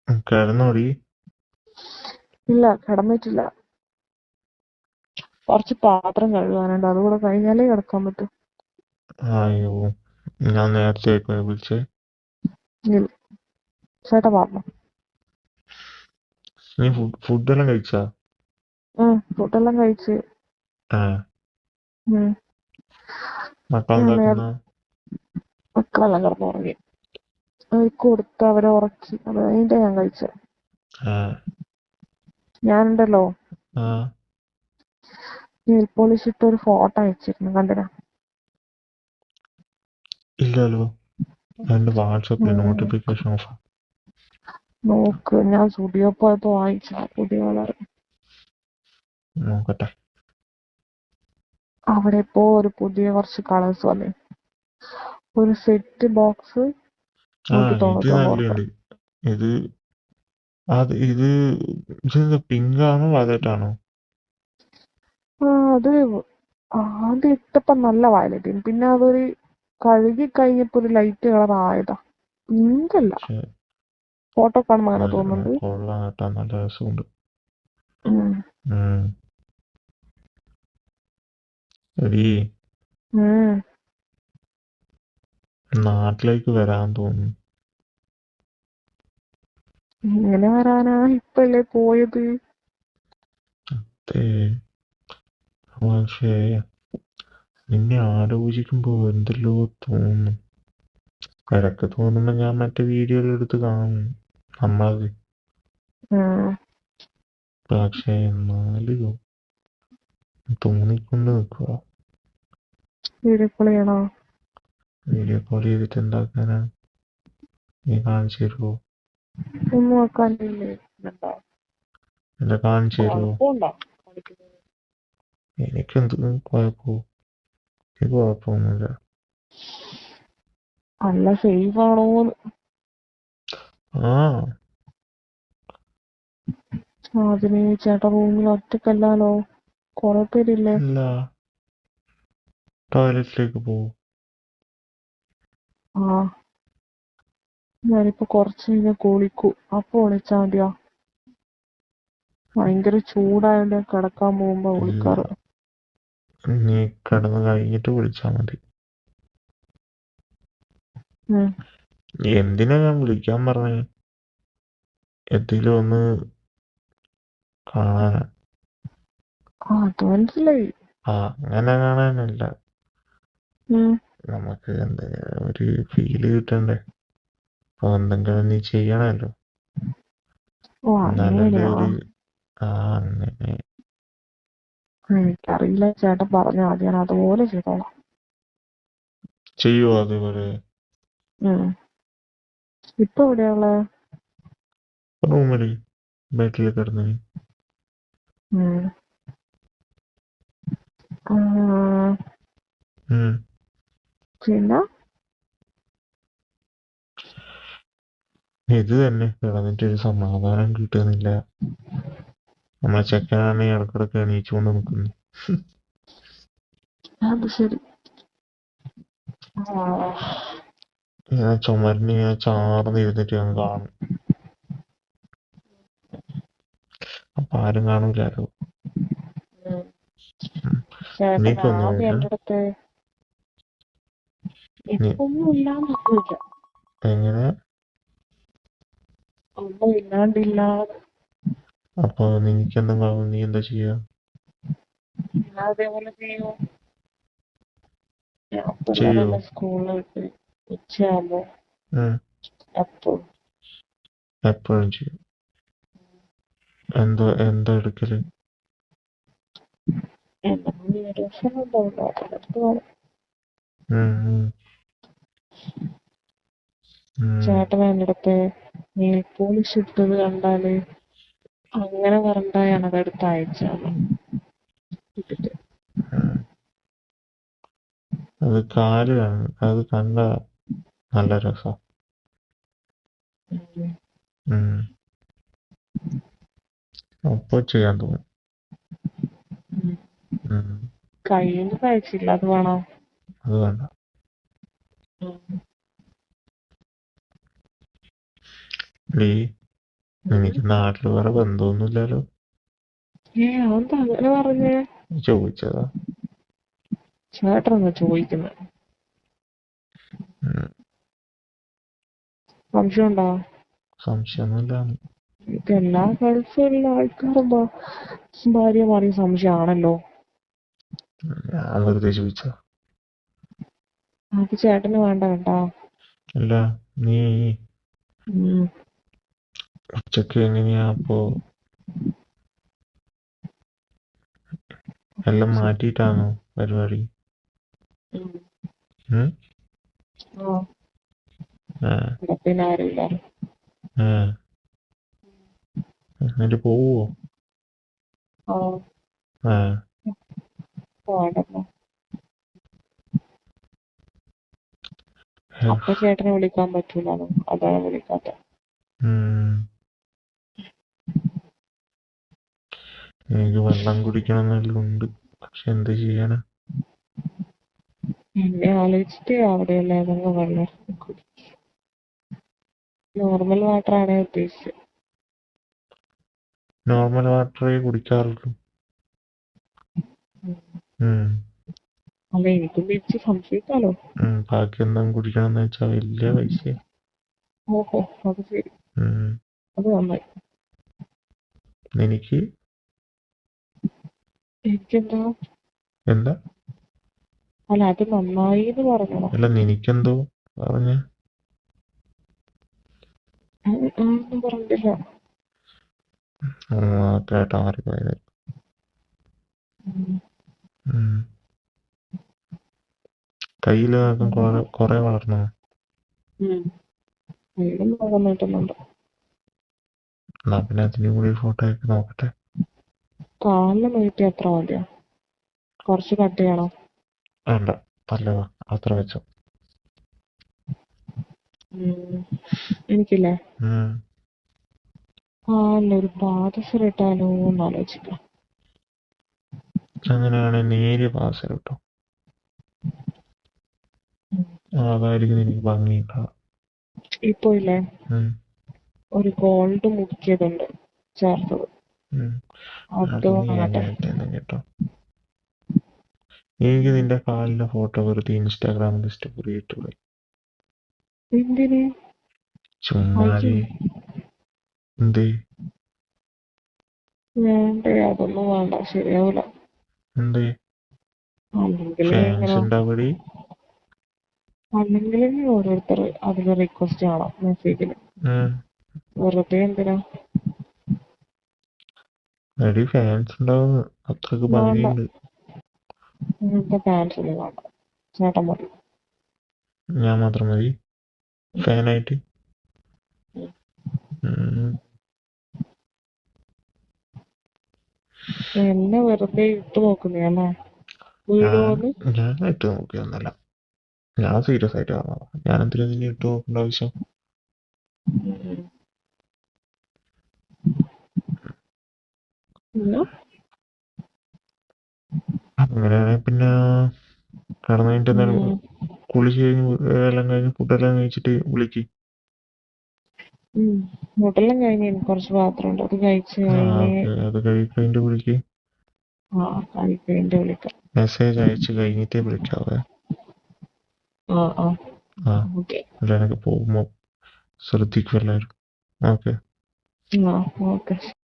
കിടന്നോടി. ഇല്ല, കിടന്നിട്ടില്ല. കുറച്ച് പാത്രം കഴുകാനുണ്ട്, അതുകൂടെ കഴിഞ്ഞാലേ കിടക്കാൻ പറ്റൂ. അയ്യോ, ഞാൻ നേരത്തെ ആയിപ്പോയി വിളിച്ചേ. ഇല്ല, ചേട്ടാ പറഞ്ഞു. നീ ഫുഡെല്ലാം കഴിച്ചാ? ഫുഡെല്ലാം കഴിച്ച്. ആ, ഉം. മക്കളെന്താക്കുന്ന? മക്കളെല്ലാം കിടന്നുറങ്ങി. അവർക്ക് കൊടുത്ത് അവരെ ഉറക്കി, അത് കഴിഞ്ഞിട്ടാ ഞാൻ കഴിച്ചത്. ആ ഞാനുണ്ടല്ലോ, ആ നെയിൽ പോളിഷ് ഇട്ട് ഒരു ഫോട്ടോ അയച്ചിരുന്നു, കണ്ടിനാ? ഇല്ലല്ലോ, എന്റെ വാട്സപ്പിൽ ഉം. Notification of. നോക്ക്, ഞാൻ സ്റ്റുഡിയോ പോയപ്പോ വാങ്ങിച്ച പുതിയ കളർ. നോക്കട്ടെ. അവിടെ ഇപ്പോ ഒരു പുതിയ കുറച്ച് കളേഴ്സ് വന്നേ. ഒരു സെറ്റ് ബോക്സ് ആ, ഇത് 199 രൂപ. നല്ലുണ്ട്. ഇത് ഇത് പിങ്ക് ആണോ വയലറ്റ്? അത് ആദ്യം ഇട്ടപ്പോ നല്ല വയലറ്റ്, പിന്നെ അതൊരു കഴുകി കഴിഞ്ഞപ്പോ ഒരു ലൈറ്റ് കളർ ആയതാ. പിങ്ക് അല്ല, പക്ഷെ ഫോട്ടോ കാണുമ്പോ അങ്ങനെ തോന്നുന്നുണ്ട്. കൊള്ളാം കേട്ടാ, നല്ല രസമുണ്ട്. ഉം. ഉം. എടീ, ഉം. നാട്ടിലേക്ക് വരാൻ തോന്നുന്നു. എങ്ങനെ വരാനാ, ഇപ്പല്ലേ പോയത്? ഏ, പക്ഷേ നിന്നെ ആലോചിക്കുമ്പോ എന്തെല്ലോ തോന്നുന്നു. ഇടയ്ക്ക് തോന്നുമ്പോ ഞാൻ മറ്റേ വീഡിയോയിലെടുത്ത് കാണും നമ്മളത്. ഉം. പക്ഷെ എന്നാലും തോന്നിക്കൊണ്ട് നിൽക്കുക. വീഡിയോ കോൾ ചെയ്യണോ? വീഡിയോ കോൾ ചെയ്തിട്ട് എന്താക്കാനാ? നീ കാണിച്ചു തരുമോ? ഒന്നും നോക്കാനില്ലേ? എന്താ എന്നെ കാണിച്ചു തരുമോ? കുഴപ്പമുണ്ടോ കളിക്കുന്നത്? എനിക്കെന്ത് കുഴപ്പമോ? എനിക്ക് കുഴപ്പമൊന്നുമില്ല. അല്ല, സേഫ് ആണോന്ന്. ആ, അതിന് ചേട്ടാ റൂമിൽ ഒറ്റക്കല്ലാലോ, കൊറേ പേരില്ലേ? അല്ല, ടോയ്ലറ്റിലേക്ക് പോകും. ആ, ഞാനിപ്പോ കുറച്ച് കഴിഞ്ഞാൽ കുളിക്കൂ, അപ്പൊ വിളിച്ചാ മതിയോ? ഭയങ്കര ചൂടായോണ്ട് ഞാൻ കിടക്കാൻ പോകുമ്പോ ഇല്ല, വിളിക്കാറ്. നീ കിടന്ന് കഴിഞ്ഞിട്ട് വിളിച്ചാൽ മതി. ഉം. എന്തിനാ ഞാൻ വിളിക്കാൻ പറഞ്ഞേ? എന്തെങ്കിലും ഒന്ന് കാണാനാ. അത് മനസ്സിലായി. ആ, അങ്ങനെ കാണാനല്ല. ഉം. നമുക്ക് എന്തെങ്കിലും ഒരു ഫീല് കിട്ടണ്ടേ? അപ്പൊ എന്തെങ്കിലും നീ ചെയ്യണമല്ലോ. ഓ, എന്നാലല്ലേ അങ്ങനെയാ? ഒരു അങ്ങനെ. എനിക്കറിയില്ല, ചേട്ടൻ പറഞ്ഞാ മതി, ഞാൻ അതുപോലെ ചെയ്തോളാം. ചെയ്യുവോ അതേപോലെ? ഉം. ഇപ്പൊ എവിടെയുള്ള? റൂമില് ബെഡിൽ കിടന്ന്. ഉം. ആ, ഉം. പിന്നെ ഇത് തന്നെ കിടന്നിട്ട് ഒരു സമാധാനം കിട്ടുന്നില്ല. നമ്മളെ ചെക്കനാണെങ്കിൽ ഇടക്കിടക്ക് എണീച്ചുകൊണ്ട് നിൽക്കുന്നു. അത് ശരി. ആ. ഇങ്ങനെ ചുമരിന് ഇങ്ങനെ ചാർന്നിരുന്നിട്ട് ഞാൻ കാണും. അപ്പൊ ആരും കാണൂലോ. ഉം. ഉം. ചേട്ടൻ ആദ്യം നീക്കൊന്നുമില്ല. എൻ്റെ അടുത്ത് നീ ഇപ്പൊന്നും ഇല്ലാന്നൊന്നുമില്ല. എങ്ങനെ? ഒന്നും ഇല്ലാണ്ടില്ല. അപ്പൊ നിനക്കെന്തെങ്കിലും നീ എന്താ ചെയ്യാ? ഞാൻ അതേപോലെ ചെയ്യും. ഞാൻ ചെയ്യോ? പിള്ളേരെല്ലാം സ്കൂളിൽ വിട്ട് ഉച്ചയാകുമ്പോ ഉം. എപ്പോഴും എപ്പോഴും ചെയ്യും. എന്താ എടുക്കല്? എന്തെങ്കിലും വീഡിയോസ് ഉണ്ടാവില്ല, അതെടുത്ത് കാണും. ഉം. ഉം. ഉം. ചേട്ടൻ എൻ്റെ അടുത്ത് നെയിൽ പോളിഷ് ഇട്ടത് കണ്ടാല് അങ്ങനെ പറഞ്ഞാണ് അതെടുത്ത് അയച്ചാണ് ഇട്ടിട്ട്. ഉം. അത് കണ്ട നല്ല രസം. ഉം. ഉം. അപ്പൊ ചെയ്യാൻ തോന്നും. ഉം. ഉം. കയ്യിൽ അയച്ചില്ല, അത് വേണോ? അത് വേണ്ട. ഉം. ഡീ, എനിക്ക് നാട്ടിൽ വേറെ ബന്ധമൊന്നുമില്ലല്ലോ. അതെന്താ അങ്ങനെ പറഞ്ഞേ? ചോദിച്ചതാ. ചേട്ടനെന്താ ചോദിക്കുന്നത്? ഉം. സംശയം ഉണ്ടോ? സംശയമൊന്നുമില്ല. ഇതെല്ലാ ഗൾഫിലുള്ള ആൾക്കാരും ഭാര്യമാരെയും സംശയമാണല്ലോ. ഞാൻ വെറുതെ ചോദിച്ചാ. അത് ചേട്ടന് വേണ്ട കേട്ടാ. അല്ല, നീ ഉം. ഉച്ചക്ക് എങ്ങനെയാ അപ്പോ എല്ലാം മാറ്റിയിട്ടാണോ പരിപാടി? ഉം. ഉം? ആ, ആ, ഇവിടെ പിന്നെ ആരുമില്ല. ആ. എന്നിട്ട് പോവോ? ആ, ആ. വേണ്ടല്ലോ. ഹെ, അപ്പൊ ചേട്ടനെ വിളിക്കാൻ പറ്റൂലോ, അതാണ് വിളിക്കാത്ത. ഉം. എനിക്ക് വെള്ളം കുടിക്കണമെന്നെല്ലാം ഉണ്ട്. പക്ഷെ എന്ത് ചെയ്യാനാ? എന്നെ ആലോചിച്ചിട്ട് അവിടെയുള്ള ഏതെങ്കിലും വെള്ളം നോർമൽ വാട്ടർ ആണ് ഉദ്ദേശിച്ചത്. നോർമൽ വാട്ടറേ കുടിക്കാറുള്ളൂ. ഉം. അല്ല, എനിക്കും തിരിച്ച് സംശയിക്കാലോ. ബാക്കി എന്തെങ്കിലും കുടിക്കണമെന്ന് വെച്ചാൽ വലിയ പൈസയാ. ഓഹോ, അത് ശരി. ഉം. അത് നന്നായി. എനിക്ക് എനിക്കെന്താ? എന്താ? അല്ല, അത് നന്നായി എന്ന് പറഞ്ഞതാ. അല്ല, നിനക്കെന്തോ പറഞ്ഞ? ഒന്നും പറഞ്ഞില്ല. കേട്ടാ മാറിപ്പോയത്. ഉം. ഉം. കയ്യില് കൊറേ വളർന്നോ? വീടും ഭാഗം നീട്ടുന്നുണ്ട്. എന്നാ പിന്നെ അതിനും കൂടി ഫോട്ടോ ഒക്കെ നോക്കട്ടെ. കാലിന് നീട്ടി എത്ര മതിയോ? കുറച്ച് കട്ട് ചെയ്യണോ? വേണ്ട, നല്ലതാ, അത്ര വെച്ചോ. എനിക്കില്ലേ ഉം. കാലിലൊരു പാദസരം ഇട്ടാലോ എന്ന് ആലോചിക്കാം. അങ്ങനെയാണെങ്കിൽ നേരിയ പാദസരം കേട്ടോ. അതായിരിക്കും എനിക്ക് ഭംഗിയുണ്ടാവുക. ഇപ്പൊ ഇല്ലേ ഒരു ഗോൾഡ് മുക്കിയതുണ്ട് ചേർത്തത്. അത് അത് നീ വാങ്ങട്ടെ. എങ്ങനെ ഇട്ടെന്ന് കേട്ടോ. എനിക്ക് നിന്റെ കാലിന്റെ ഫോട്ടോ വെറുതെ ഇൻസ്റ്റാഗ്രാമിൽ സ്റ്റോറി ഇട്ടുപോയി. എന്തിന്? ചുമ്മാതെ. എന്തേ? വേണ്ടേ, അതൊന്നും വേണ്ട, ശരിയാവൂല. എന്തേ? അല്ലെങ്കിൽ ഫാൻസ് എങ്ങനെ? ഉണ്ടാവടി. അല്ലെങ്കിൽ ഓരോരുത്തർ അതിന് റിക്വസ്റ്റ് ചെയ്യണം മെസ്സേജില്. വെറുതെ എന്തിനാ? എടി, ഫാൻസ് ഉണ്ടാവും, അത്രക്ക് വേണ്ട, ഭംഗിയുണ്ട്. ഇങ്ങനത്തെ ഫാൻസ് ഒന്നും വേണ്ട. ചേട്ടൻ മതി. ഞാൻ മാത്രം മതി ഫാനായിട്ട്. എന്നെ വെറുതെ ഇട്ട് നോക്കുന്നേ അല്ലേ? വീഴുവോന്ന്? ഞാൻ ഇട്ട് നോക്കിയൊന്നല്ല, ഞാൻ സീരിയസ് ആയിട്ട് പറഞ്ഞതാ. ഞാൻ എന്തിനാ നിന്നെ ഇട്ട് നോക്കേണ്ട ആവശ്യം? അങ്ങനെയാണെങ്കിൽ പിന്നെ കിടന്നു കഴിഞ്ഞിട്ട് എന്തായാലും കുളിച്ച് കഴിഞ്ഞ് എല്ലാം കഴിഞ്ഞ് ഫുഡെല്ലാം കഴിച്ചിട്ട് വിളിക്ക്. ഫുഡെല്ലാം കഴിഞ്ഞ് കുറച്ച് പാത്രം ഉണ്ട്, അത് കഴിച്ച് കഴിഞ്ഞ്. അത് കഴിഞ്ഞിട്ട് വിളിക്ക്. കഴിക്കഴിഞ്ഞിട്ട് വിളിക്കാം. മെസ്സേജ് അയച്ചു കഴിഞ്ഞിട്ടേ വിളിക്കാവേ. ഓക്കെ. അല്ല, എനിക്ക് പോകുമ്പോ ശ്രദ്ധിക്കും എല്ലാവരും. ഓക്കെ. ഓക്കെ.